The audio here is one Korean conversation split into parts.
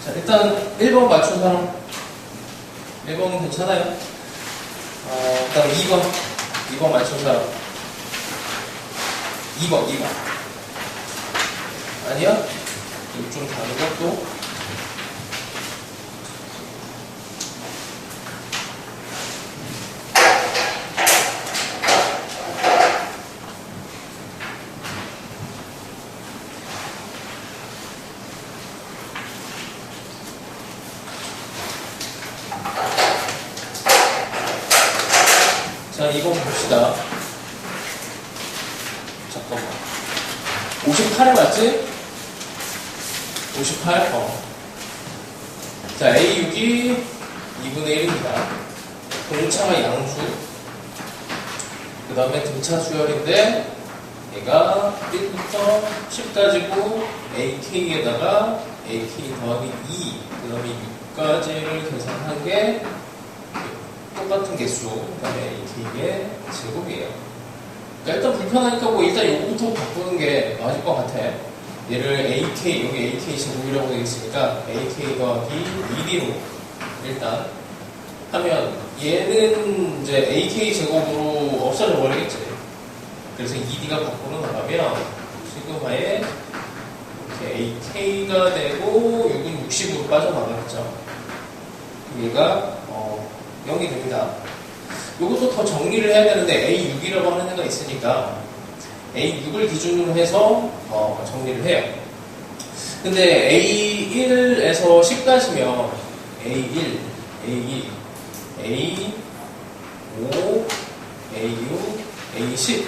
자, 일단 1번 맞춘 사람. 1번은 괜찮아요? 그다음 2번 맞춘 사람. 2번. 아니야? 이거 좀 다른 것도. 자, 2번 봅시다. 잠깐만. 58에 맞지? 58? 자, A6이 2분의 1입니다. 공차가 양수. 그 다음에 등차 수열인데, 얘가 1부터 10까지고, AK에다가 AK 더하기 2, 그 다음에 6까지를 계산한 게, 똑같은 개수, 그 다음에 AK의 제곱이에요. 그러니까 일단 불편하니까 뭐 일단 요거부터 바꾸는 게 맞을 것 같아. 얘를 AK, 여기 AK 제곱이라고 되어 있으니까 AK 더하기 2D로 일단 하면 얘는 이제 AK 제곱으로 없어져 버리겠지. 그래서 2D가 밖으로 나가면 시그마에 이렇게 AK가 되고 6은 60으로 빠져나가겠죠. 얘가 0이 됩니다. 이것도 더 정리를 해야 되는데 A6이라고 하는 애가 있으니까 A6을 기준으로 해서 정리를 해요. 근데 A1에서 10까지면 A1, A2, A5, A6, A10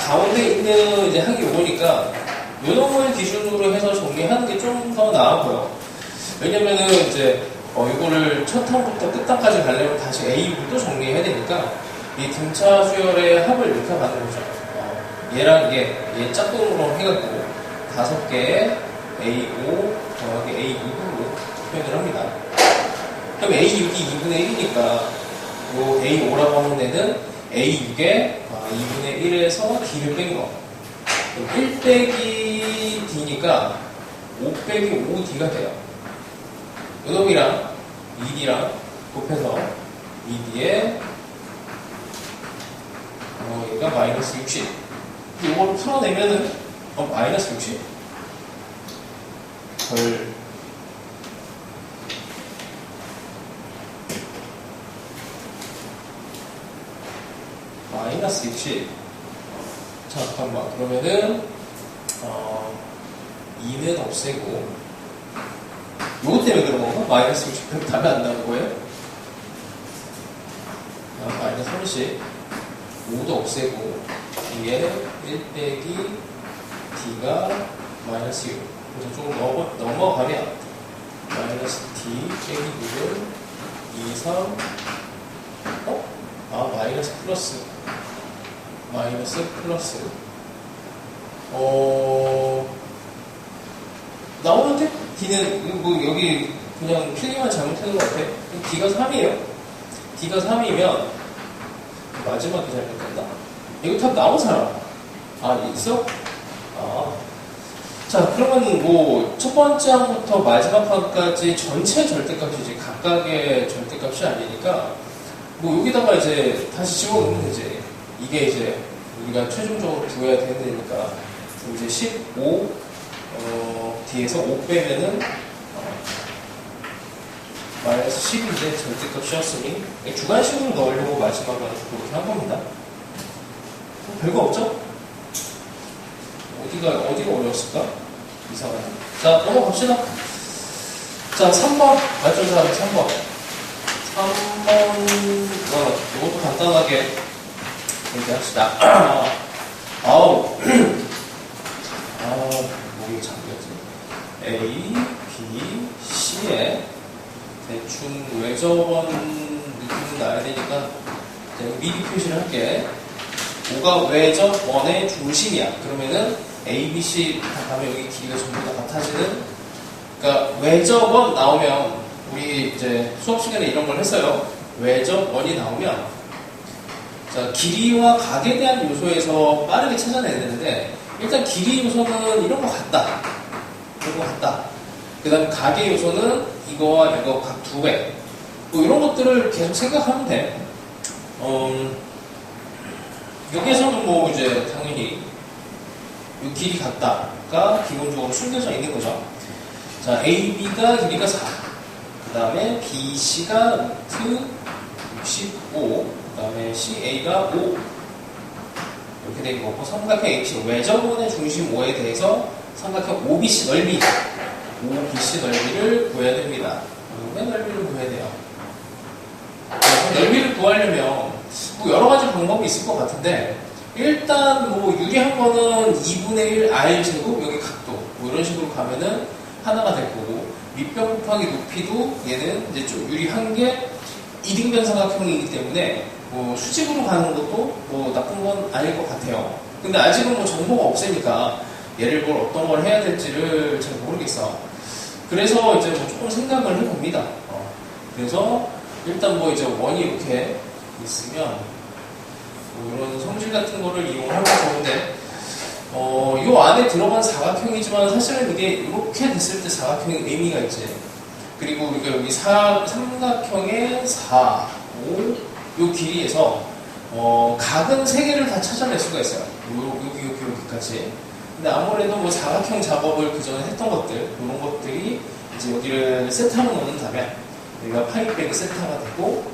가운데 있는 이제 항이 오니까 요놈을 기준으로 해서 정리하는 게 좀 더 나아 보여. 왜냐면은 이제 이거를 첫 항부터 끝항까지 가려면 다시 A6을 또 정리해야 되니까 이 등차 수열의 합을 이렇게 가는 거죠. 얘랑 얘 짝꿍으로 해갖고 5개의 A5 더하기 A6으로 표현을 합니다. 그럼 A6이 2분의 1이니까 요 A5라고 하는 애는 A6의 2분의 1에서 D를 뺀 거. 그럼 1 빼기 D니까 5 빼기 5D가 돼요. 요놈이랑 2D랑 곱해서 2D에 얘가 마이너스 60. 이걸 풀어내면은 마이너스 60? 마이너스 60. 잠깐만. 그러면은 2는 없애고 요거 때문에 그런 건가? 마이너스 60. 그럼 답이 안 나오는 거예요? 마이너스 30. 5도 없애고 뒤에 1 빼기 D가 마이너스 6. 그래서 조금 넘어가면 마이너스 D 빼기 6은 2, 3 마이너스 플러스 나오는데? D는 뭐 여기 그냥 필기만 잘못하는 것 같아. D가 3이에요. D가 3이면 마지막에 잘못된다. 이거 답 나온 사람? 있어? 자, 그러면 뭐 첫 번째 항부터 마지막 항까지 전체 절대값이지 각각의 절대값이 아니니까 뭐 여기다가 이제 다시 집어넣으면 되지. 이게 이제 우리가 최종적으로 구해야 되는 데니까 이제 15 D에서 5 빼면은 마이너스 10인데 절대값이었으니 주관식으로 넣으려고 마지막은 그렇게 한 겁니다. 별거 없죠? 어디가 어려웠을까? 이상하네. 자, 넘어갑시다. 자, 3번. 맞죠, 사람 3번. 3번, 이것도 간단하게 얘기합시다. 목이 잠겼지. A, B, C에 대충 외접원 느낌이 나야 되니까 미리 표시를 할게. 5가 외접원의 중심이야. 그러면은 A, B, C 다 가면 여기 길이가 전부 다 같아지는. 그러니까 외접원 나오면 우리 이제 수업 시간에 이런 걸 했어요. 외접원이 나오면 자, 길이와 각에 대한 요소에서 빠르게 찾아내야 되는데 일단 길이 요소는 이런 거 같다. 이런 거 같다. 그 다음에 각의 요소는 이거와 이거 각 2배. 뭐 이런 것들을 계속 생각하면 돼. 여기에서는 뭐 이제 당연히 이 길이 같다가 기본적으로 숨겨져 있는 거죠. 자, AB가 길이가 4. 그 다음에 BC가 루트 65. 그 다음에 CA가 5. 이렇게 된 거고, 삼각형 AP, 외접원의 중심 O에 대해서 삼각형 OBC 넓이, OBC 넓이를 구해야 됩니다. 왜 넓이를 구해야 돼요? 넓이를 구하려면 뭐 여러 가지 방법이 있을 것 같은데, 일단 뭐 유리한 거는 2분의 1 R 제곱, 여기 각도, 뭐 이런 식으로 가면은 하나가 될 거고, 밑변 곱하기 높이도 얘는 이제 좀 유리한 게 이등변 삼각형이기 때문에 뭐 수직으로 가는 것도 뭐 나쁜 건 아닐 것 같아요. 근데 아직은 뭐 정보가 없으니까 얘를 뭘 어떤 걸 해야 될지를 잘 모르겠어. 그래서 이제 뭐 조금 생각을 해봅니다. 그래서 일단 뭐 이제 원이 이렇게 있으면 뭐 이런 성질 같은 거를 이용하면 좋은데, 요 안에 들어간 사각형이지만 사실은 이게 이렇게 됐을 때 사각형의 의미가 있지. 그리고 여기 삼각형의 4, 5, 요 길이에서 각은 3개를 다 찾아낼 수가 있어요. 여기까지. 근데 아무래도 뭐 사각형 작업을 그 전에 했던 것들, 이런 것들이 이제 여기를 세타로 놓는다면 여기가 파이 빼기 세타가 되고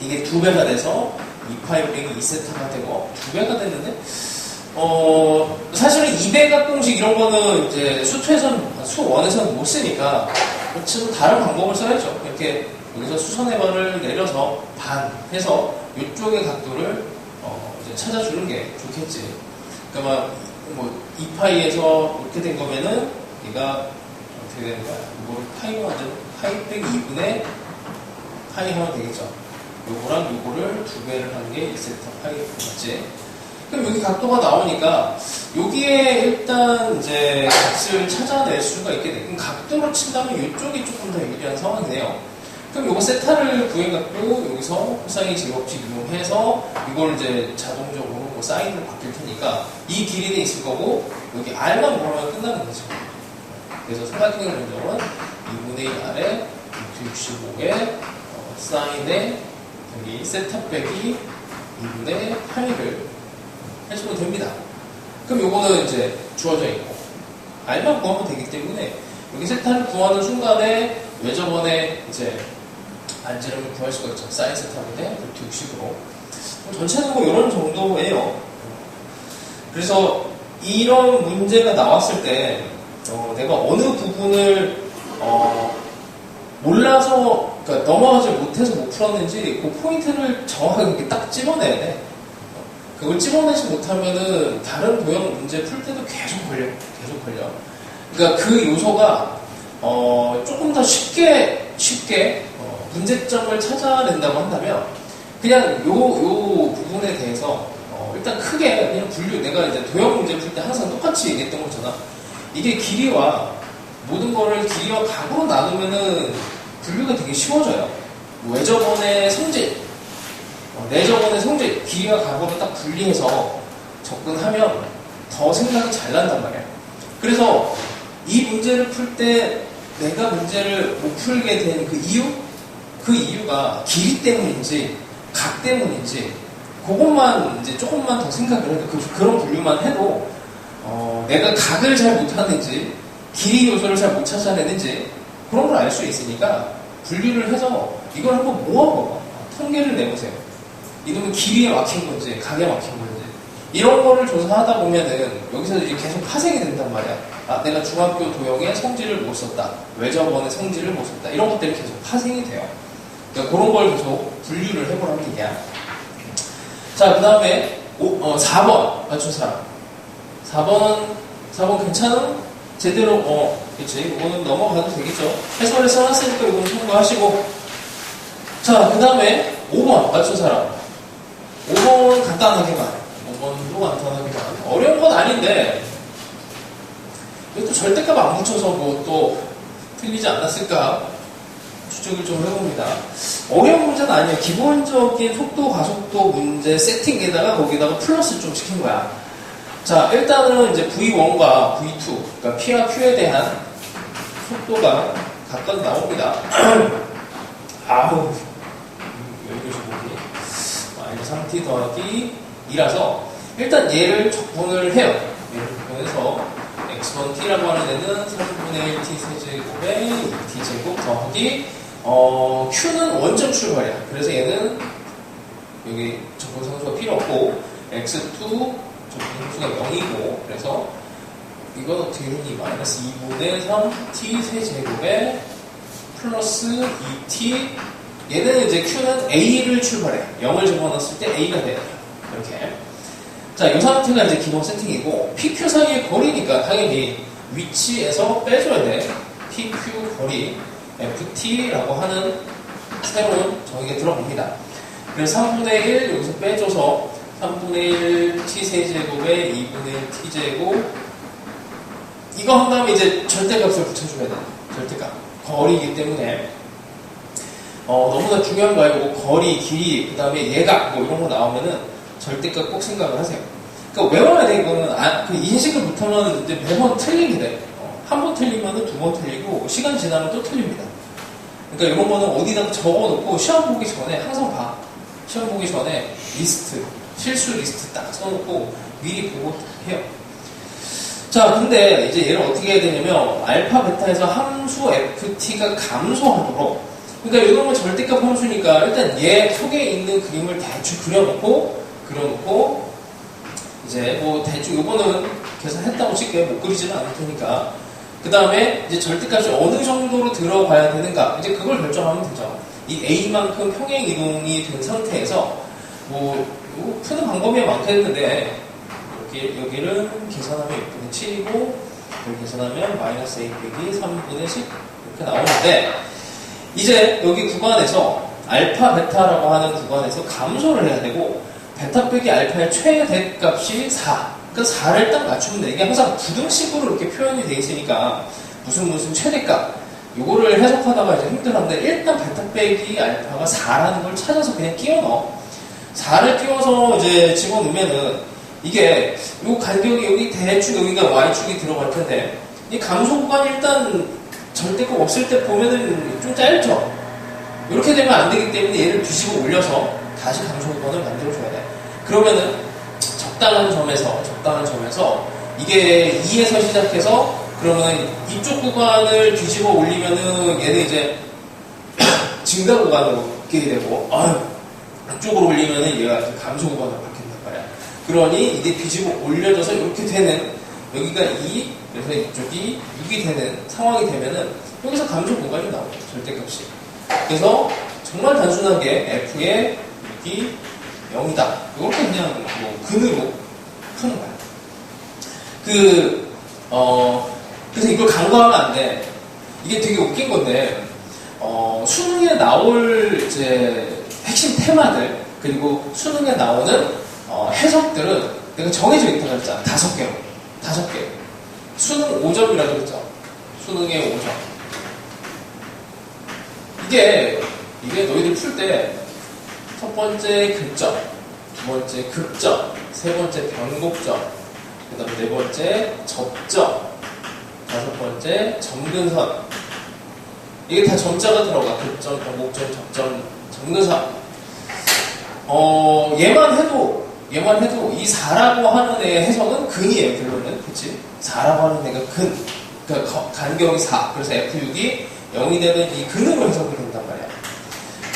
이게 2배가 돼서 2파이 빼기 2세타가 되고 2배가 됐는데 사실은 2배각 공식 이런 거는 이제 수원에서는 못 쓰니까 지금 다른 방법을 써야죠. 이렇게 여기서 수선의 반을 내려서 반 해서 이쪽의 각도를 이제 찾아주는 게 좋겠지. 그러니까 뭐 2파이에서 이렇게 된 거면은 얘가 어떻게 되는 거야? 이거를 파이로 하죠. 파이 빼기 2분의 파이 하면 되겠죠. 요거랑 요거를 2배를 하는 게 1세타 파이 맞지? 그럼 여기 각도가 나오니까 여기에 일단 이제 값을 찾아낼 수가 있게 돼. 그럼 각도로 친다면 이쪽이 조금 더 유리한 상황이네요. 그럼 요거 세타를 구해갖고 여기서 코사인 제곱식 이용해서 이걸 이제 자동적으로 뭐 사인으로 바뀔 테니까 이 길이는 있을 거고 여기 R만 구하면 끝나는 거죠. 그래서 삼각형의 면적은 2분의 1 R에 65의 사인에 여기 세타 빼기 2분의 8을 해주면 됩니다. 그럼 요거는 이제 주어져 있고 R만 구하면 되기 때문에 여기 세타를 구하는 순간에 외접원의 이제 반지름을 구할 수가 있죠. 사인 세타분의 루트 60으로. 전체는 뭐 이런 정도예요. 그래서 이런 문제가 나왔을 때 내가 어느 부분을 몰라서 그러니까 넘어가지 못해서 못 풀었는지 그 포인트를 정확하게 이렇게 딱 집어내야 돼. 그걸 집어내지 못하면은 다른 도형 문제 풀 때도 계속 걸려. 그러니까 그 요소가 조금 더 쉽게 문제점을 찾아낸다고 한다면 그냥 요 부분에 대해서 일단 크게 그냥 내가 이제 도형 문제 풀 때 항상 똑같이 얘기했던 거잖아. 이게 길이와 모든 거를 길이와 각으로 나누면은 분류가 되게 쉬워져요. 외접원의 성질, 내접원의 성질, 길이와 각으로 딱 분리해서 접근하면 더 생각이 잘 난단 말이야. 그래서 이 문제를 풀 때 내가 문제를 못 풀게 된 그 이유가 길이 때문인지 각 때문인지 그것만 이제 조금만 더 생각을 해도 그런 분류만 해도 내가 각을 잘 못하는지 길이 요소를 잘 못 찾아내는지 그런 걸 알 수 있으니까 분류를 해서 이걸 한번 모아봐봐. 통계를 내보세요. 이놈은 길이에 막힌 건지 각에 막힌 건지 이런 거를 조사하다 보면은 여기서 이제 계속 파생이 된단 말이야. 내가 중학교 도형의 성질을 못 썼다. 외접원의 성질을 못 썼다. 이런 것들이 계속 파생이 돼요. 그러니까 그런 걸 계속 분류를 해보라는 얘기야. 자, 그 다음에 4번 맞춘 사람. 4번 괜찮은? 제대로 그치. 이거는 넘어가도 되겠죠. 해설을 써놨으니까 이거는 참고하시고. 자, 그 다음에 5번 맞춘 사람. 5번 간단하게만. 5번도 간단하게만. 어려운 건 아닌데 이것도 절대값 안 붙여서 뭐 또 틀리지 않았을까 추측을 좀 해봅니다. 어려운 문제는 아니에요. 기본적인 속도, 가속도 문제 세팅에다가 거기다가 플러스 좀 시킨 거야. 자, 일단은 이제 V1과 V2, 그러니까 P와 Q에 대한 속도가 각각 나옵니다. 아우, 여기서 보기. 마이너스 3t 더하기 2라서, 일단 얘를 적분을 해요. 얘를 적분해서, x1t라고 하는 애는 3분의 1t 세제곱에 2t제곱 더하기, q는 원점 출발이야. 그래서 얘는, 여기 적분 상수가 필요 없고, x2 적분 상수가 0이고, 그래서, 이건 어떻게 되니? 마이너스 2분의 3t 세제곱에 플러스 2t. 얘는 이제 q는 a를 출발해. 0을 집어넣었을 때 a가 돼요. 이렇게. 자, 이 상태가 이제 기본 세팅이고, pq 사이의 거리니까 당연히 위치에서 빼줘야 돼. pq 거리, ft라고 하는 새로운 정의가 들어갑니다. 그래서 3분의 1 여기서 빼줘서 3분의 1 t 세제곱에 2분의 1 t제곱. 이거 한 다음에 이제 절대값을 붙여줘야 돼. 절대값. 거리이기 때문에. 너무나 중요한 거 알고, 거리, 길이, 그 다음에 예각, 뭐 이런 거 나오면은 절대값 꼭 생각을 하세요. 그러니까 외워야 돼, 이거는. 그 인식을 못하면 이제 매번 틀리게 돼. 한 번 틀리면은 두 번 틀리고, 시간 지나면 또 틀립니다. 그러니까 이런 거는 어디다 적어놓고, 시험 보기 전에 항상 봐. 시험 보기 전에 리스트, 실수 리스트 딱 써놓고, 미리 보고 해요. 자, 근데 이제 얘를 어떻게 해야 되냐면, 알파, 베타에서 함수 ft가 감소하도록, 그러니까 이런 건 절대값 함수니까, 일단 얘 속에 있는 그림을 대충 그려놓고, 이제 뭐 대충 요거는 계산했다고 칠게요. 못 그리지는 않을 테니까. 그 다음에 이제 절대값이 어느 정도로 들어가야 되는가, 이제 그걸 결정하면 되죠. 이 a만큼 평행 이동이 된 상태에서, 뭐, 이거 푸는 방법이 많겠는데, 여기를 계산하면 6분의 7이고, 여기 계산하면 마이너스 a 빼기 3분의 10 이렇게 나오는데, 이제 여기 구간에서 알파, 베타라고 하는 구간에서 감소를 해야 되고, 베타 빼기 알파의 최대값이 4. 그러니까 4를 딱 맞추면 돼. 이게 항상 부등식으로 이렇게 표현이 돼 있으니까 무슨 최대값 요거를 해석하다가 이제 힘들었는데, 일단 베타 빼기 알파가 4라는 걸 찾아서 그냥 끼워 넣어. 4를 끼워서 이제 집어넣으면은 이게 요 간격이 여기 대충 여기가 y축이 들어갈 텐데, 이 감소 구간이 일단 절대값 없을 때 보면은 좀 짧죠. 이렇게 되면 안 되기 때문에 얘를 뒤집어 올려서 다시 감소 구간을 만들어줘야 돼. 그러면은 적당한 점에서 이게 2에서 시작해서, 그러면 이쪽 구간을 뒤집어 올리면은 얘는 이제 증가 구간으로 바뀌게 되고, 이쪽으로 올리면은 얘가 감소 구간으로 바뀐단 말이야. 그러니 이게 뒤집어 올려져서 이렇게 되는, 여기가 2, 그래서 이쪽이 6이 되는 상황이 되면은 여기서 감소 구간이 나와요. 절대값이. 그래서 정말 단순하게 f의 6이 0이다. 이렇게 그냥 뭐 근으로 푸는 거야. 그래서 이걸 간과하면 안 돼. 이게 되게 웃긴 건데, 수능에 나올 이제 핵심 테마들, 그리고 수능에 나오는 해석들은 내가 정해져 있다고 했잖아. 5개로. 5개. 수능 5점이라고 했죠. 수능의 5점. 이게 너희들 풀 때, 첫 번째 근점, 두 번째 극점, 세 번째 변곡점, 그 다음에 네 번째 접점, 다섯 번째 점근선. 이게 다 점자가 들어가. 극점, 변곡점, 접점, 점근선. 얘만 해도 이 4라고 하는 애의 해석은 근이에요, 결론은. 그치? 4라고 하는 애가 근. 그러니까 간격이 4. 그래서 F6이 0이 되는 이 근으로 해석이 된단 말이야.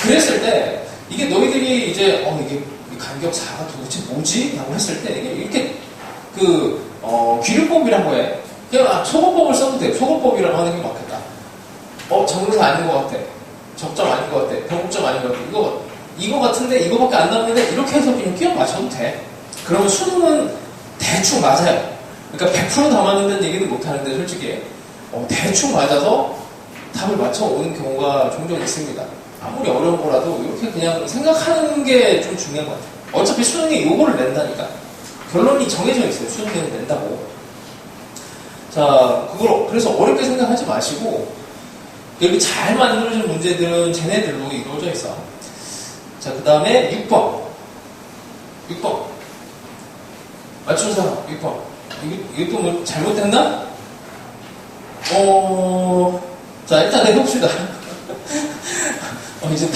그랬을 때, 이게 너희들이 이제, 이게 간격 4가 도대체 뭐지? 라고 했을 때, 이게 이렇게, 귀류법이라고 해. 그냥, 소거법을 써도 돼. 소거법이라고 하는 게 맞겠다. 정사 아닌 것 같아. 접점 아닌 것 같아. 변곡점 아닌 것 같아. 이거 같은데 이거밖에 안 남는데 이렇게 해서 그냥 끼워 맞춰도 돼. 그러면 수능은 대충 맞아요. 그러니까 100% 다 맞는다는 얘기는 못 하는데 솔직히 대충 맞아서 답을 맞춰오는 경우가 종종 있습니다. 아무리 어려운 거라도 이렇게 그냥 생각하는 게 좀 중요한 것 같아요. 어차피 수능에 요거를 낸다니까. 결론이 정해져 있어요. 수능에는 낸다고. 자, 그래서 어렵게 생각하지 마시고, 여기 잘 만들어진 문제들은 쟤네들로 이루어져 있어. 자, 그 다음에 6번. 맞춘 사람, 6번. 이거 뭐 잘못됐나? 자, 일단 해봅시다. 이제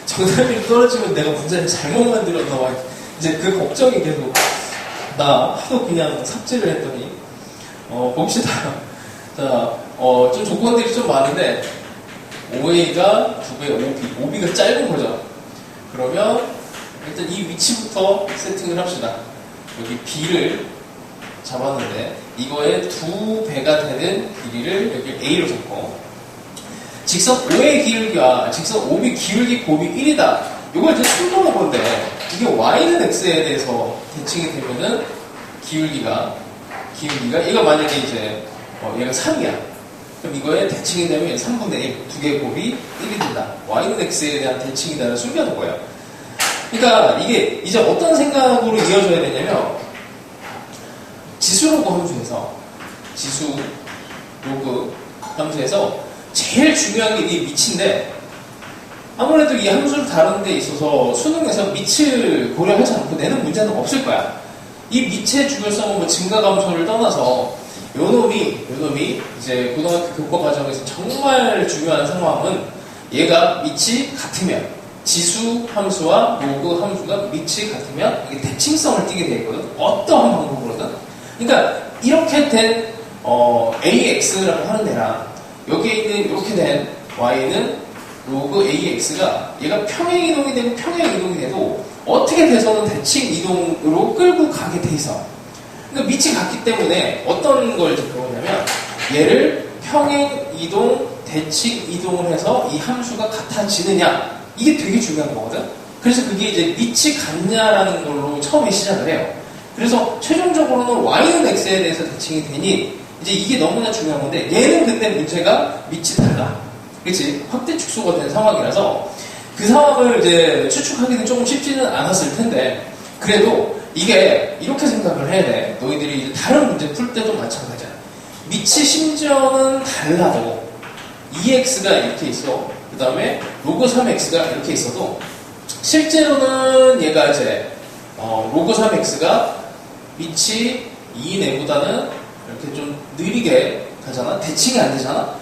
정답이 떨어지면 내가 문제를 잘못 만들었나 봐. 이제 그 걱정이 계속, 나 하도 그냥 삽질을 했더니, 봅시다. 자, 좀 조건들이 좀 많은데, OA가 2배, OB가 짧은 거죠. 그러면, 일단 이 위치부터 세팅을 합시다. 여기 B를 잡았는데, 이거의 2배가 되는 길이를 여기 A로 잡고, 직선 O의 기울기와 직선 OB 기울기 곱이 1이다. 이걸 이제 충동한 건데, 이게 Y는 X에 대해서 대칭이 되면은 기울기가, 얘가 만약에 이제, 얘가 3이야. 그럼 이거에 대칭이 되면 3분의 1, 두 개의 곱이 1이 된다. Y는 X에 대한 대칭이다를 숨겨둔 거예요. 그러니까 이게 이제 어떤 생각으로 이어져야 되냐면, 지수 로그 함수에서, 제일 중요한 게 이 밑인데, 아무래도 이 함수를 다루는 데 있어서 수능에서 밑을 고려하지 않고 내는 문제는 없을 거야. 이 밑의 중요성은 뭐 증가감소를 떠나서 요 놈이 이제 고등학교 교과 과정에서 정말 중요한 상황은 얘가 밑이 같으면 지수 함수와 로그 함수가 밑이 같으면 이게 대칭성을 띠게 돼 있거든. 어떠한 방법으로든. 그러니까 이렇게 된 AX라고 하는 애랑 여기에 있는 이렇게 된 Y는 로그 AX가 얘가 평행 이동이 되고 평행 이동이 돼도 어떻게 돼서는 대칭 이동으로 끌고 가게 돼 있어. 그러니까 밑이 같기 때문에 어떤 걸 배우냐면 얘를 평행 이동, 대칭 이동을 해서 이 함수가 같아지느냐, 이게 되게 중요한 거거든. 그래서 그게 이제 밑이 같냐라는 걸로 처음에 시작을 해요. 그래서 최종적으로는 Y는 X에 대해서 대칭이 되니 이제 이게 너무나 중요한 건데, 얘는 근데 문제가 밑이 달라. 그치? 확대 축소가 된 상황이라서 그 상황을 이제 추측하기는 조금 쉽지는 않았을 텐데, 그래도 이게 이렇게 생각을 해야 돼. 너희들이 이제 다른 문제 풀 때도 마찬가지야. 밑이 심지어는 달라도 2x가 이렇게 있어. 그 다음에 로그 3x가 이렇게 있어도 실제로는 얘가 이제 로그 3x가 밑이 2내보다는 이렇게 좀 느리게 가잖아. 대칭이 안 되잖아.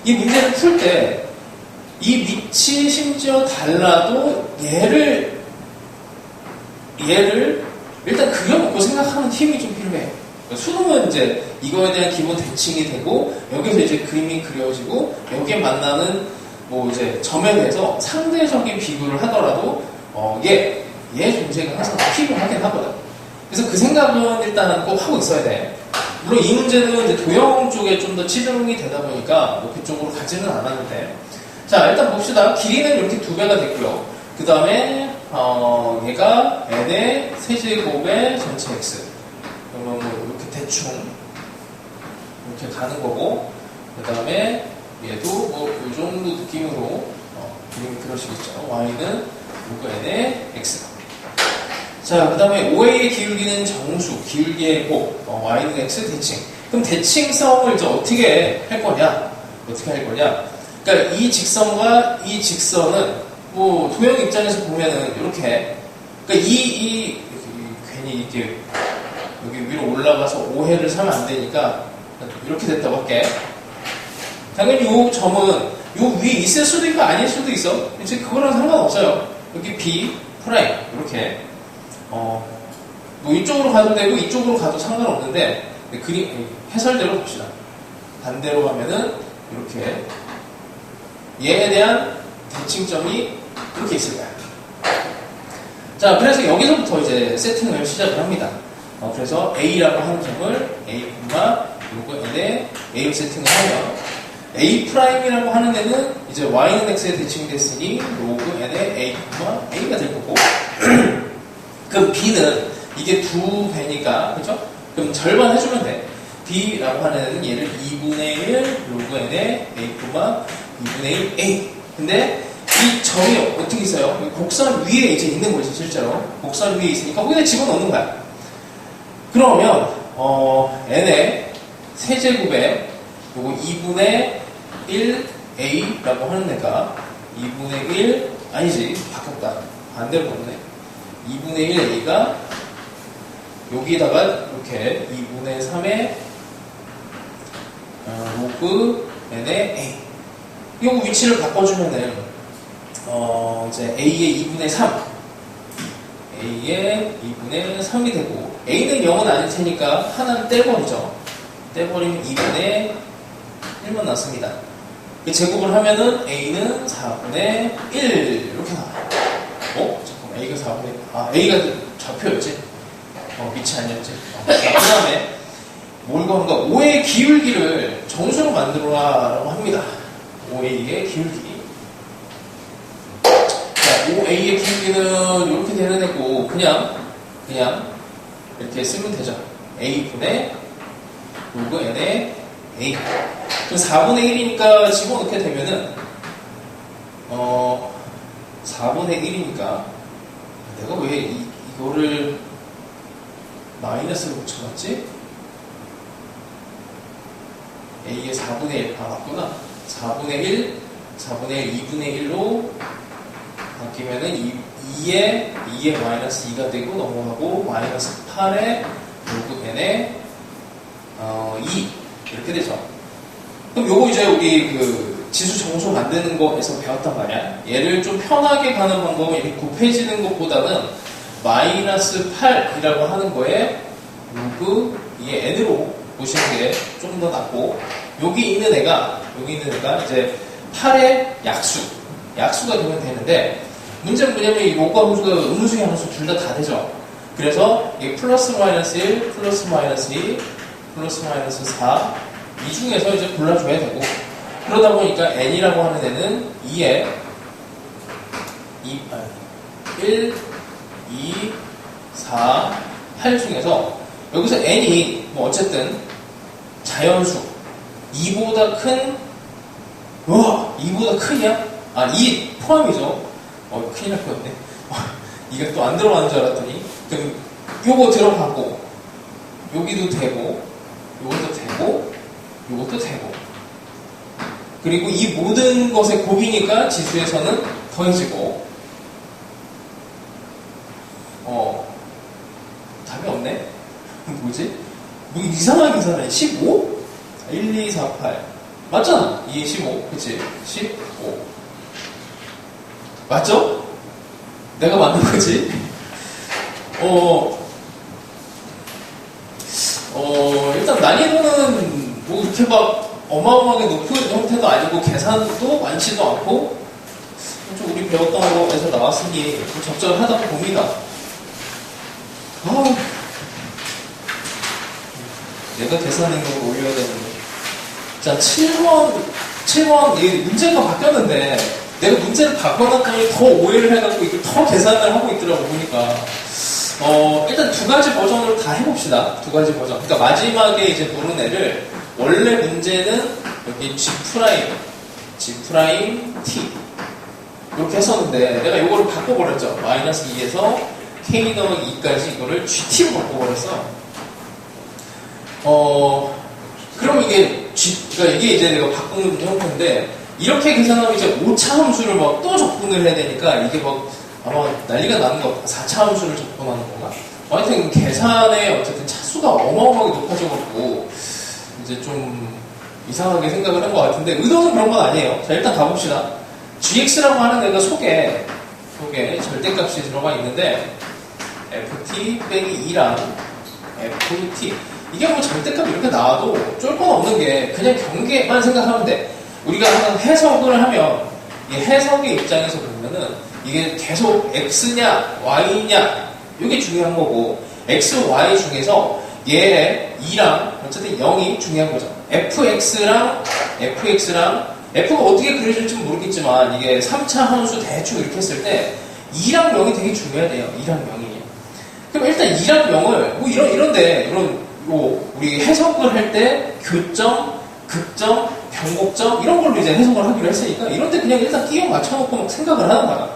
이 문제를 풀 때 이 밑이 심지어 달라도 얘를 일단 그려놓고 생각하는 힘이 좀 필요해. 수능은 이제 이거에 대한 기본 대칭이 되고 여기서 이제 그림이 그려지고 여기에 만나는 뭐 이제 점에 대해서 상대적인 비교를 하더라도 얘 존재가 항상 필요하긴 하거든. 그래서 그 생각은 일단 꼭 하고 있어야 돼. 물론 이 문제는 이제 도형 쪽에 좀 더 치중이 되다 보니까 뭐 그쪽으로 가지는 않았는데, 자 일단 봅시다. 길이는 이렇게 2배가 됐고요. 그 다음에 얘가 n의 세제곱의 전체 x. 그러면 뭐 이렇게 대충 이렇게 가는 거고, 그 다음에 얘도 뭐 이 정도 느낌으로 그림이 그려지겠죠. y는 로그 n의 x. 자, 그 다음에 OA의 기울기는 정수, 기울기의 곱, y는 x 대칭. 그럼 대칭성을 이제 어떻게 할 거냐? 그러니까 이 직선과 이 직선은 뭐 도형 입장에서 보면은 이렇게, 그러니까 괜히 이게 여기 위로 올라가서 오해를 사면 안 되니까 이렇게 됐다고 할게. 당연히 이 점은 요 위에 있을 수도 있고 아닐 수도 있어. 이제 그거랑 상관없어요. 여기 B 프라임 이렇게 뭐 이쪽으로 가도 되고 이쪽으로 가도 상관없는데, 그림 해설대로 봅시다. 반대로 가면은 이렇게 얘에 대한 대칭점이 이렇게 있을 거야. 자, 그래서 여기서부터 이제 세팅을 시작을 합니다. 그래서 A라고 하는 점을 A, 로그 N에 A로 세팅을 하면 A 프라임이라고 하는 애는 이제 Y는 X에 대칭이 됐으니 로그 N에 A, A가 될 거고, 그럼 B는 이게 2배니까, 그죠? 그럼 절반 해주면 돼. B라고 하는 애는 얘를 2분의 1 로그 N에 A, 2분의 1 A. 근데 이 점이 어떻게 있어요? 곡선 위에 이제 있는 거지, 실제로. 곡선 위에 있으니까 거기다 집어넣는 거야. 그러면, N의 세제곱에 요거 2분의 1 A라고 하는 애가 2분의 1, 아니지, 바뀌었다. 반대로 넣네. 2분의 1 A가 여기다가 이렇게 2분의 3의 로그 n의 a. 요거 위치를 바꿔주면은, 이제 a의 2분의 3. a의 2분의 3이 되고, a는 0은 아닐 테니까 하나는 떼버리죠. 떼버리면 2분의 1만 났습니다. 제곱을 하면은 a는 4분의 1 이렇게 나와요. 잠깐만, a가 4분의 1. a가 좌표였지? 밑이 아니었지? 그 다음에 뭘 구한가? 5의 기울기를 정수로 만들어라라고 합니다. 5a의 기울기. 자, 5a의 기울기는 이렇게 되는 애고, 그냥 이렇게 쓰면 되죠. a분의 로그 n의 a. 그럼 4분의 1이니까 집어넣게 되면은, 4분의 1이니까, 내가 왜 이거를 마이너스로 붙여놨지? a의 4분의 1 맞구나. 4분의 1, 4분의 1, 2분의 1로 바뀌면은 2의 마이너스 2가 되고 넘어가고 마이너스 8의 로그 n의 2 이렇게 되죠. 그럼 요거 이제 우리 그 지수 정수 만드는 거에서 배웠단 말이야. 얘를 좀 편하게 가는 방법은 이렇게 곱해지는 것보다는 마이너스 8이라고 하는 거에 로그 2의 n으로 보시는 게 좀 더 낫고, 여기 있는 애가 이제 8의 약수가 되면 되는데, 문제는 뭐냐면 이 로그 함수가 음수의 함수 둘 다 되죠. 그래서 이 플러스 마이너스 1, 플러스 마이너스 2, 플러스 마이너스 4 이 중에서 이제 골라줘야 되고, 그러다 보니까 n이라고 하는 애는 2에 1, 2, 4, 8 중에서 여기서 n이 뭐 어쨌든 자연수 2보다 큰, 우와 2보다 크냐? 2 포함이죠. 큰일 날 뻔했네. 이게 또 안 들어가는 줄 알았더니, 그럼 요거 들어가고 여기도 되고 요것도 되고 요것도 되고, 그리고 이 모든 것의 곱이니까 지수에서는 더해지고, 답이 없네? 뭐지? 뭐 이상하게 계산해. 15? 1, 2, 4, 8 맞잖아. 2에 15 그치? 15 맞죠? 내가 맞는 거지? 일단 난이도는 뭐 이렇게 막 어마어마하게 높은 형태도 아니고 계산도 많지도 않고 좀 우리 배웠던 거에서 나왔으니 좀 적절하다고 봅니다. 내가 계산한 걸 올려야 되는데. 자, 7번 이 문제가 바뀌었는데 내가 문제를 바꿔놨더니 더 오해를 해갖고 이걸 더 계산을 하고 있더라고 보니까. 일단 두 가지 버전으로 다 해봅시다. 두 가지 버전. 그러니까 마지막에 이제 물은 애를 원래 문제는 여기 G' T 이렇게 했었는데 내가 이거를 바꿔버렸죠. 마이너스 2에서 K 더하기 2까지 이거를 GT로 바꿔버렸어. 그럼 그러니까 이게 이제 내가 바꾸는 형태인데, 이렇게 계산하면 이제 5차 함수를 막 또 접근을 해야 되니까 이게 막 아마 난리가 나는 것 같아. 4차 함수를 접근하는 건가? 하여튼 계산의 어쨌든 차수가 어마어마하게 높아져갖고 이제 좀 이상하게 생각을 한 것 같은데, 의도는 그런 건 아니에요. 자, 일단 가봅시다. gx라고 하는 애가 속에 절대값이 들어가 있는데 ft 빼기 2랑 ft, 이게 뭐 절대값 이렇게 나와도 쫄 건 없는 게 그냥 경계만 생각하면 돼. 우리가 하는 해석을 하면 이 해석의 입장에서 보면은 이게 계속 x냐 y냐 이게 중요한 거고, x, y 중에서 얘의 2랑 어쨌든 0이 중요한 거죠. fx랑 f가 어떻게 그려질지 모르겠지만 이게 3차 함수 대충 이렇게 했을 때 2랑 0이 되게 중요해야 돼요. 2랑 0이. 그럼 일단 2랑 0을 뭐 이런데 우리 해석을 할 때 교점, 극점, 변곡점 이런 걸로 이제 해석을 하기로 했으니까 이런데 그냥 일단 끼워 맞춰놓고 막 생각을 하는 거야.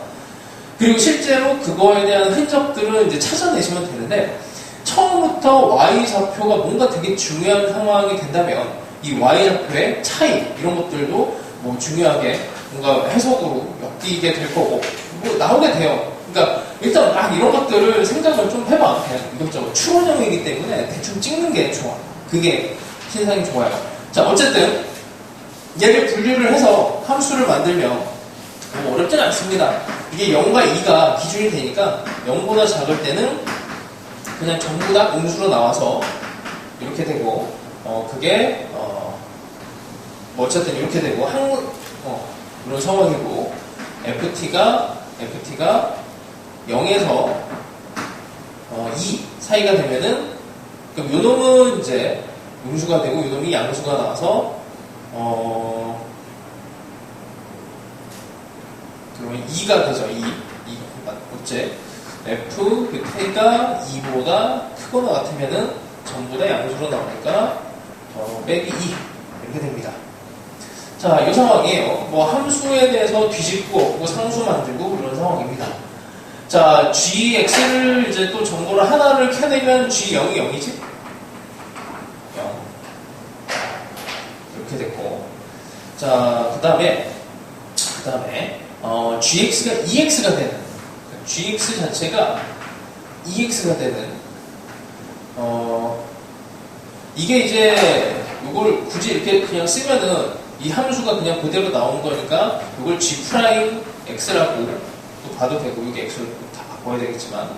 그리고 실제로 그거에 대한 흔적들을 이제 찾아내시면 되는데, 처음부터 y좌표가 뭔가 되게 중요한 상황이 된다면 이 y좌표의 차이 이런 것들도 뭐 중요하게 뭔가 해석으로 엮이게 될 거고 뭐 나오게 돼요. 그러니까 일단 막 이런 것들을 생각을 좀 해봐. 그냥 이것저것 추론형이기 때문에 대충 찍는 게 좋아. 그게 신상이 좋아요. 자, 어쨌든 얘를 분류를 해서 함수를 만들면 뭐 어렵진 않습니다. 이게 0과 2가 기준이 되니까 0보다 작을 때는 그냥 전부 다 음수로 나와서 이렇게 되고 그게 뭐 어쨌든 이렇게 되고 이런 상황이고 ft가 0에서 2 사이가 되면은 그럼 요놈은 이제 음수가 되고 요놈이 양수가 나와서 그러면 2가 되죠. 2 어째 f t가 2보다 크거나 같으면은 전부 다 양수로 나오니까 빼기 2 이렇게 됩니다. 자, 이 상황이에요. 뭐 함수에 대해서 뒤집고 없고 상수 만들고 이런 상황입니다. 자, gx를 이제 또 정보를 하나를 켜내면 g0이 0이지? 0 이렇게 됐고, 자, 그 다음에 gx가 2x가 되는, gx 자체가 2x가 되는 이게 이제 이걸 굳이 이렇게 그냥 쓰면은 이 함수가 그냥 그대로 나온 거니까 이걸 g'x라고 또 봐도 되고, 여기 x를 다 바꿔야 되겠지만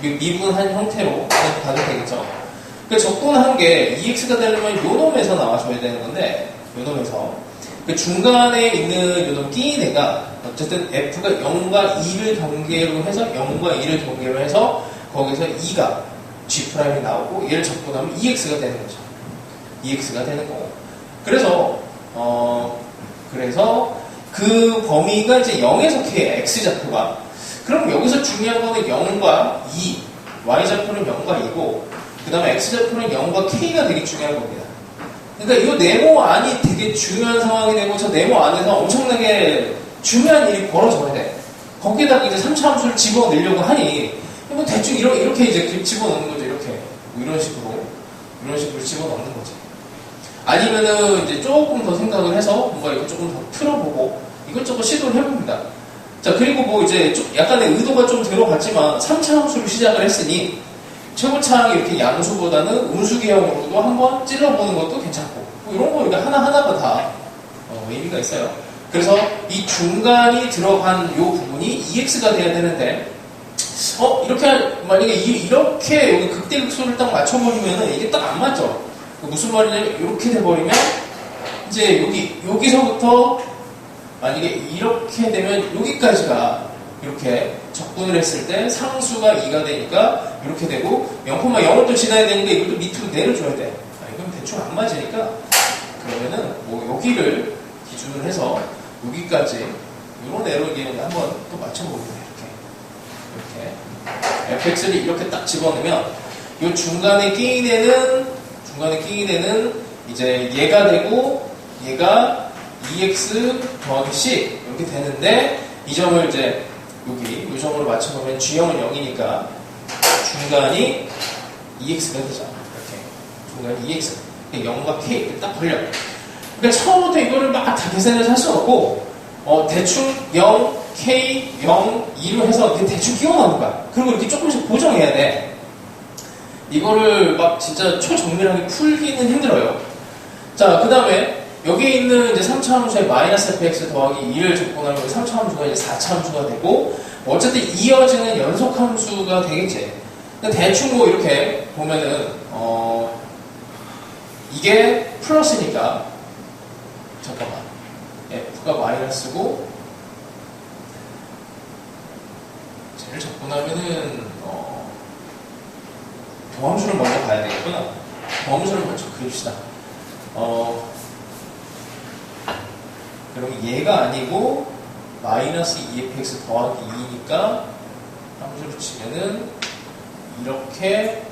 미분한 형태로 봐도 되겠죠. 그 적분한 게 2x가 되려면 요 놈에서 나와줘야 되는 건데, 요 놈에서 그 중간에 있는 요 놈 끼인 애가 어쨌든 f가 0과 2를 경계로 해서 0과 2를 경계로 해서 거기서 2가 g'이 나오고 얘를 적분하면 2x가 되는 거죠. 2x가 되는 거고. 그래서 그 범위가 이제 0에서 k, x좌표가. 그럼 여기서 중요한 거는 0과 2, y좌표는 0과 2고, 그 다음에 x좌표는 0과 k가 되게 중요한 겁니다. 그러니까 이 네모 안이 되게 중요한 상황이 되고, 저 네모 안에서 엄청나게 중요한 일이 벌어져야 돼. 거기에다가 이제 3차 함수를 집어넣으려고 하니, 뭐 대충 이렇게 이제 집어넣는 거죠. 이렇게. 뭐 이런 식으로 집어넣는 거죠. 아니면은 이제 조금 더 생각을 해서 뭔가 이렇게 조금 더 풀어보고 이것저것 시도를 해봅니다. 자, 그리고 뭐 이제 좀 약간의 의도가 좀 들어갔지만 3차 함수로 시작을 했으니 최고차항이 이렇게 양수보다는 음수 계형으로도 한번 찔러보는 것도 괜찮고, 뭐 이런 거 이렇게 하나하나가 다 의미가 있어요. 그래서 이 중간이 들어간 요 부분이 2x가 돼야 되는데, 이렇게 만약에 이렇게 여기 극대극소를 딱 맞춰버리면은 이게 딱 안 맞죠. 무슨 말이냐면 이렇게 돼버리면 이제 여기서부터 만약에 이렇게 되면 여기까지가 이렇게 적분을 했을 때 상수가 2가 되니까 이렇게 되고 0,0을 또 지나야 되는데 이것도 밑으로 내려줘야 돼. 이건 대충 안 맞으니까 그러면은 뭐 여기를 기준으로 해서 여기까지 이런 에러기를 한번 또 맞춰봅니다. 이렇게 fx를 이렇게 딱 집어넣으면 이 중간에 끼인 애는 이제 얘가 되고 얘가 2x 더하기 c 이렇게 되는데, 이 점을 이제 이 점으로 맞춰보면 g형은 0이니까 중간이 2x가 되죠. 이렇게 중간이 2x 0과 k 이렇게 딱 걸려. 그러니까 처음부터 이거를 막 다 계산해서 할 수 없고 대충 0, k, 0, 2로 해서 대충 끼워넣는 거야. 그리고 이렇게 조금씩 보정해야 돼. 이거를 막 진짜 초정밀하게 풀기는 힘들어요. 자, 그 다음에 여기 있는 이제 3차 함수에 마이너스 fx 더하기 2를 적분하면 3차 함수가 이제 4차 함수가 되고, 어쨌든 이어지는 연속 함수가 되겠지. 대충 뭐 이렇게 보면은 이게 플러스니까, 잠깐만, f가 마이너스고 쟤를 적분하면은 더함수를 먼저 봐야 되겠구나. 더함수를 먼저 그립시다. 그럼 얘가 아니고 마이너스 2fx 더하기 2니까 함수를 치면은 이렇게,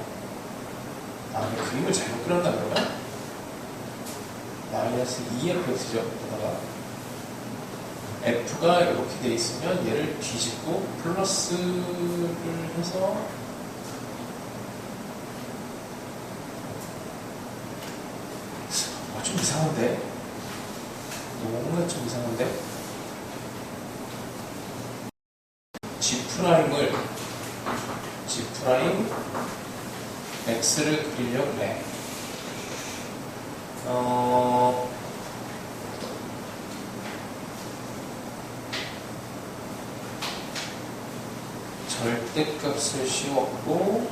그림을 잘못 그렸나 그러면? 마이너스 2fx죠. 그러다가 f가 이렇게 돼 있으면 얘를 뒤집고 플러스를 해서 좀 이상한데? 너무나 좀 이상한데? G'을 X를 그리려고 해. 절대값을 씌웠고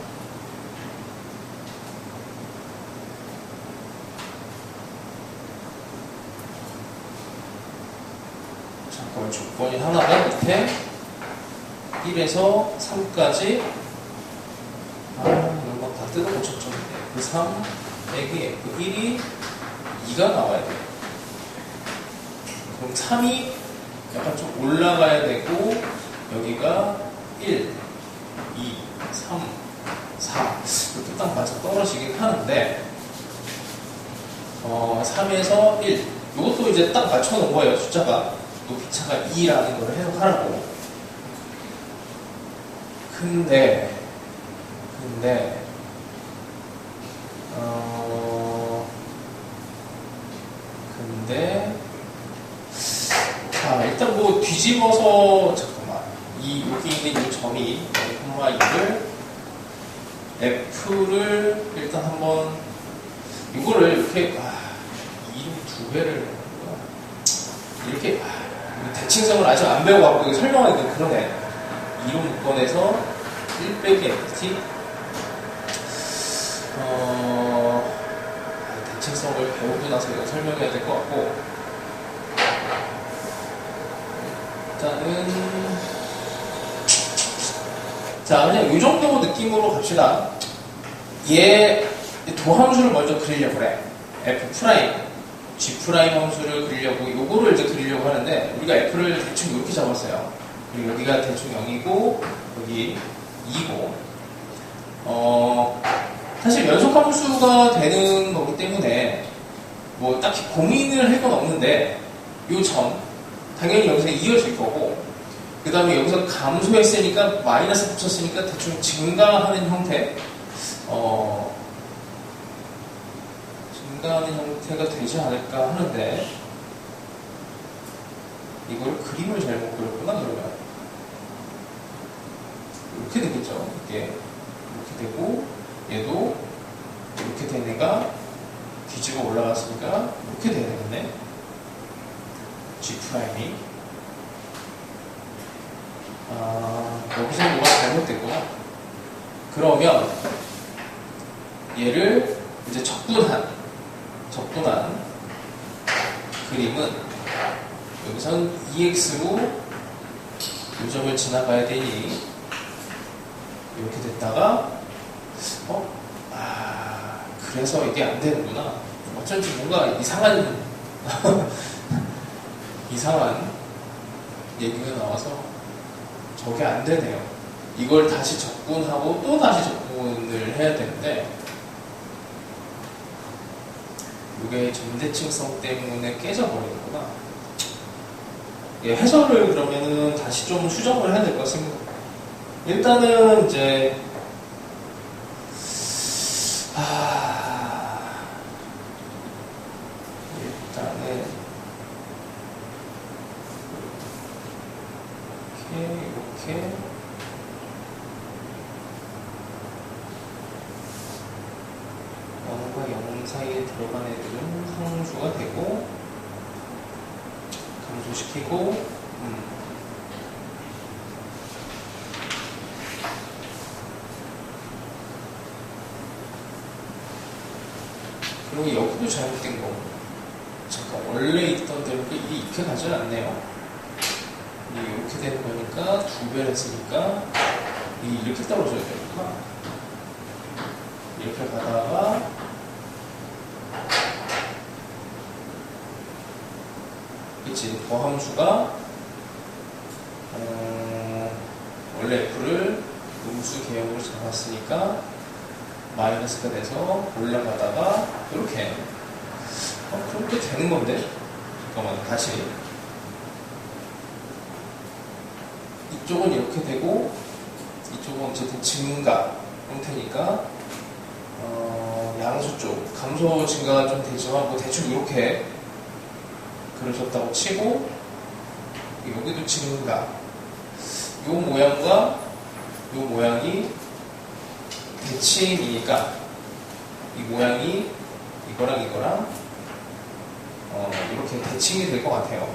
잠깐만 조건이 하나가 밑에 1에서 3까지 이런 거 다 뜯어 고쳤죠. 그 3 빼기 F1이 2가 나와야 돼요. 그럼 3이 약간 좀 올라가야 되고 여기가 1, 2, 3, 4 이렇게 딱 맞아 떨어지긴 하는데 3에서 1 이것도 이제 딱 맞춰 놓은 거예요. 숫자가 높이차가 2라는 걸 해석하라고. 근데 자, 일단 뭐 뒤집어서 잠깐만 여기 있는 이 점이 0,2를 F를 일단 한번 이거를 이렇게 2로 2배를 이렇게 대칭성을 아직 안 배워갖고 이거 설명하니까 그러네. 2로 묶어내서 1 빼기 FT 대칭성을 배우고 나서 이거 설명해야 될 것 같고 일단은 자 그냥 이 정도 느낌으로 갑시다. 얘 도함수를 먼저 그리려고 그래. F' G' 함수를 그리려고 요거를 이제 그리려고 하는데 우리가 F를 대충 이렇게 잡았어요. 그리고 여기가 대충 0이고 여기 2고 사실 연속함수가 되는 거기 때문에 뭐 딱히 고민을 할 건 없는데 요 점 당연히 여기서 이어질 거고 그 다음에 여기서 감소했으니까 마이너스 붙였으니까 대충 증가하는 형태 증가하는 형태가 되지 않을까 하는데 이걸 그림을 잘못 그렸구나. 그러면 이렇게 되겠죠. 이게 이렇게 되고 얘도 이렇게 된 애가 뒤집어 올라갔으니까 이렇게 돼야 되겠네. G' 여기서 뭐가 잘못됐구나. 그러면 얘를 이제 적분한 그림은 여기선 EX로 이 점을 지나가야 되니 이렇게 됐다가 그래서 이게 안 되는구나. 어쩐지 뭔가 이상한 얘기가 나와서 저게 안 되네요. 이걸 다시 적분하고 또 다시 적분을 해야 되는데 이게 점대칭성 때문에 깨져버리는구나. 해설을 그러면은 다시 좀 수정을 해야 될 것 같습니다. 일단은 이제 이렇게 0과 0 사이에 들어간 애들은 상수가 되고 감소시키고 그리고 여기도 잘못된 거 잠깐 원래 있던 대로 이게 이렇게 가지 않네요. 이렇게 되는 거니까 2배를 했으니까 이렇게 떨어져야 되니까 이렇게 가다가 그치 더함수가 원래 F를 음수 개형으로 잡았으니까 마이너스가 돼서 올라가다가 이렇게 그렇게 되는 건데 잠깐만 다시 이쪽은 이렇게 되고 이쪽은 어쨌든 증가 형태니까 양수 쪽 감소 증가가 좀 되지만 뭐 대충 이렇게 그러셨다고 치고 여기도 증가 요 모양과 요 모양이 대칭이니까 이 모양이 이거랑 이렇게 대칭이 될 것 같아요.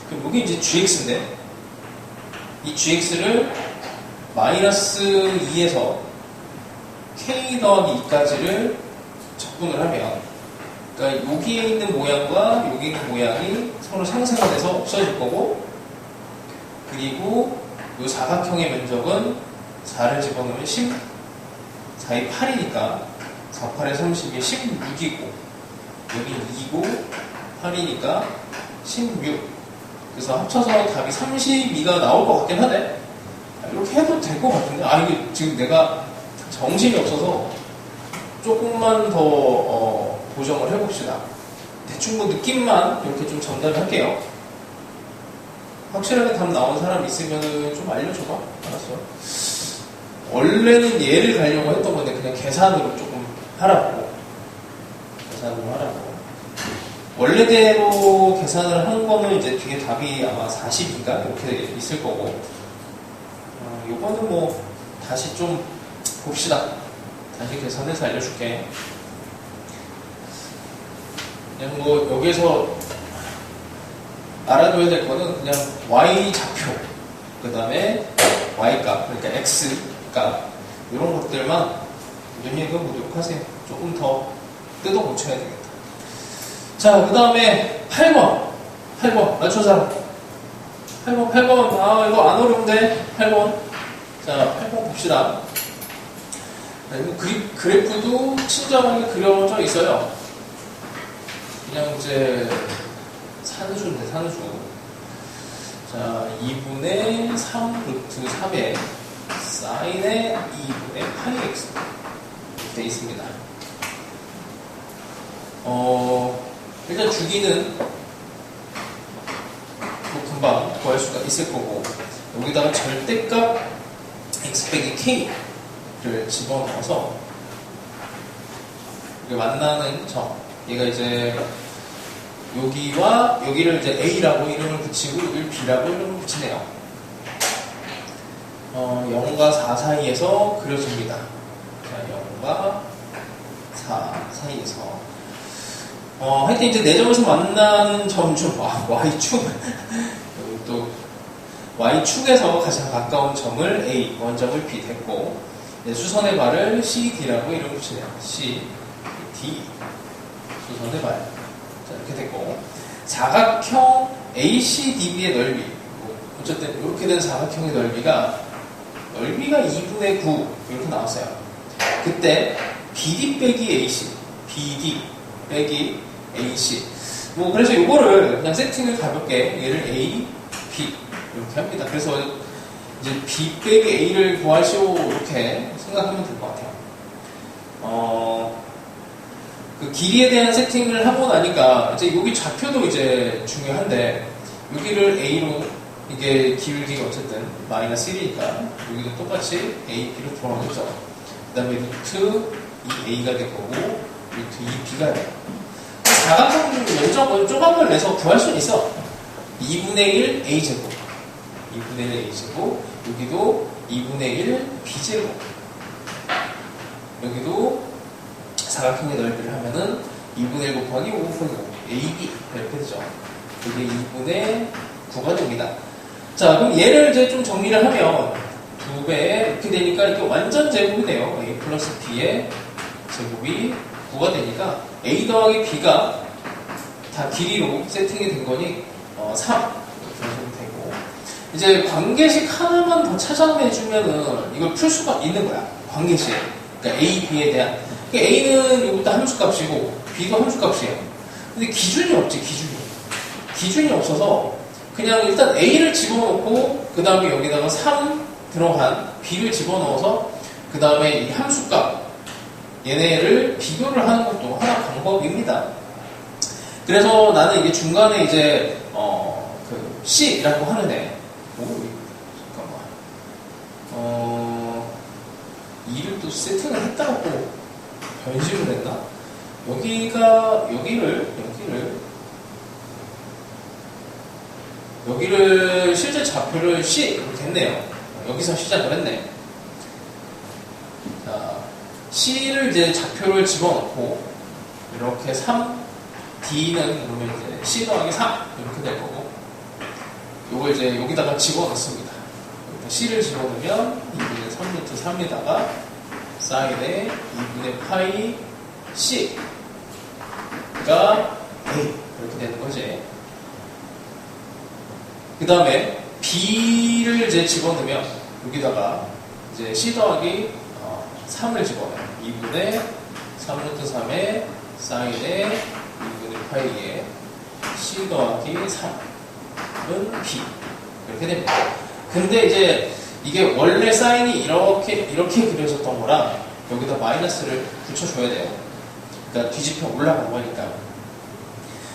그럼 여기 이제 GX인데 이 GX를 마이너스 2에서 k 더하기 2까지를 적분을 하면, 그러니까 여기에 있는 모양과 여기 있는 모양이 서로 상쇄가 돼서 없어질 거고, 그리고 이 사각형의 면적은 4를 집어넣으면 10, 4이 8이니까 4, 8에 32에 16이고, 여기 2고 8이니까 16. 그래서 합쳐서 답이 32가 나올 것 같긴 하네. 이렇게 해도 될 것 같은데. 이게 지금 내가 정신이 없어서 조금만 더 보정을 해봅시다. 대충 뭐 느낌만 이렇게 좀 전달을 할게요. 확실하게 답 나온 사람 있으면 좀 알려줘봐. 알았어. 원래는 얘를 가려고 했던 건데 그냥 계산으로 조금 하라고. 계산으로 하라고. 원래대로 계산을 한 거는 이제 뒤에 답이 아마 42가 이렇게 있을 거고, 요거는 뭐 다시 좀 봅시다. 다시 계산해서 알려줄게. 그냥 뭐 여기서 알아둬야 될 거는 그냥 y 좌표, 그 다음에 y 값, 그러니까 x 값, 이런 것들만 연역을 보도록 하세요. 조금 더 뜯어 고쳐야 되겠다. 자, 그 다음에 8번 맞춰 사람. 8번 이거 안 어려운데. 8번. 자, 8번 봅시다. 그래프도 친절하게 그려져 있어요. 그냥 이제 산수인데, 산수. 자, 2분의 3 루트 3에 사인의 2분의 파이 x 이렇게 되어 있습니다. 일단 주기는 뭐 금방 구할 수가 있을 거고, 여기다가 절대값 x 빼기 k를 집어넣어서 만나는 점, 얘가 이제 여기와 여기를 이제 a라고 이름을 붙이고 여기를 b라고 이름을 붙이네요. 0과 4 사이에서 그려집니다. 자, 0과 4 사이에서 하여튼 이제 네 점에서 만나는 점 중 y축 여기 또 y축에서 가장 가까운 점을 a, 원점을 b 됐고, 수선의 발을 CD라고 이름 붙이네요. C, D, 수선의 발. 자, 이렇게 됐고, 사각형 ACDB의 넓이, 어쨌든 이렇게 된 사각형의 넓이가 2분의 9 이렇게 나왔어요. 그때 BD 빼기 AC, BD 빼기 AC. 뭐 그래서 이거를 그냥 세팅을 가볍게 얘를 A, B 이렇게 합니다. 그래서 이제 B 빼기 A를 구하시오 이렇게 생각하면 될 것 같아요. 그 길이에 대한 세팅을 하고 나니까 이제 여기 좌표도 이제 중요한데, 여기를 A로, 이게 기울기가 어쨌든 마이너스 1이니까 여기도 똑같이 A, B로 돌아오겠죠. 그 다음에 루트 2A가 될 거고 루트 2B가 돼요. 사각형 면적을 조각을 내서 구할 수는 있어. 2분의 1 A제곱, 2분의 1 A제곱, 여기도 2분의 1 B제곱, 여기도 사각형의 넓이를 하면은 2분의 1 곱하기 5 곱하기 5 AB 이렇게 되죠. 이게 2분의 9가 됩니다. 자, 그럼 얘를 이제 좀 정리를 하면 2배 이렇게 되니까 이게 완전 제곱이 돼요. A 플러스 B의 제곱이 9가 되니까 A 더하기 B가 다 길이로 세팅이 된 거니 3 이렇게 하시면 되고, 이제 관계식 하나만 더 찾아내주면은 이걸 풀 수가 있는 거야. 관계식. 그러니까 A, B에 대한. 그러니까 A는 이것도 함수값이고 B도 함수값이에요. 근데 기준이 없지, 기준이 없어서 그냥 일단 A를 집어넣고 그 다음에 여기다가 3 들어간 B를 집어넣어서 그 다음에 이 함수값 얘네를 비교를 하는 것도 하나 방법입니다. 그래서 나는 이게 중간에 이제 그 C라고 하는 애, 이를 또 세팅을 했다가 또 변심을 했나? 여기를 실제 좌표를 C 이렇게 했네요. 여기서 시작을 했네. 자, C를 이제 좌표를 집어넣고 이렇게 3, D는 그러면 이제 C 더하기 3 이렇게 될 거고, 요걸 이제 여기다가 집어넣습니다. C를 집어넣으면 2분의 3루트 3에다가 사인의 2분의 파이 C가 A 이렇게 되는 거지. 그 다음에 B를 이제 집어넣으면 여기다가 이제 C 더하기 3을 집어넣어요. 2분의 3루트 3의 사인의 2분의 파이의 C 더하기 3은 B 이렇게 됩니다. 근데 이제 이게 원래 사인이 이렇게 그려졌던 거랑 여기다 마이너스를 붙여줘야 돼요. 그러니까 뒤집혀 올라간 거니까.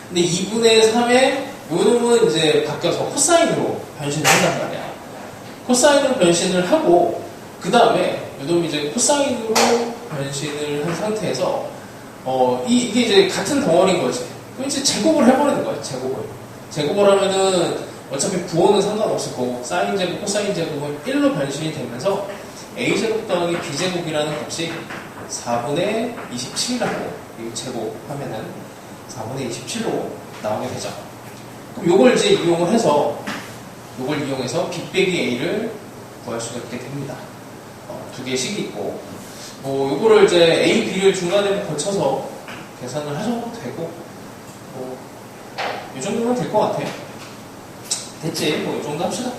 근데 2분의 3의 요놈은 이제 바뀌어서 코사인으로 변신을 한단 말이야. 코사인으로 변신을 하고 그 다음에 요놈이 이제 코사인으로 변신을 한 상태에서 이게 이제 같은 덩어리인 거지. 그럼 이제 제곱을 해버리는 거야. 제곱을 하면은 어차피 부호는 상관없을 거고 사인 제곱, 코사인 제곱은 1로 변신이 되면서 a제곱 더하기 b제곱이라는 값이 4분의 27이라고 제곱하면은 4분의 27로 나오게 되죠. 그럼 요걸 이제 이용해서 b 빼기 a를 구할 수가 있게 됩니다. 두 개의 식이 있고 요거를 이제 a, b를 중간에 걸쳐서 계산을 하셔도 되고 이 정도면 될 것 같아요. 됐지? 이 정도 합시다.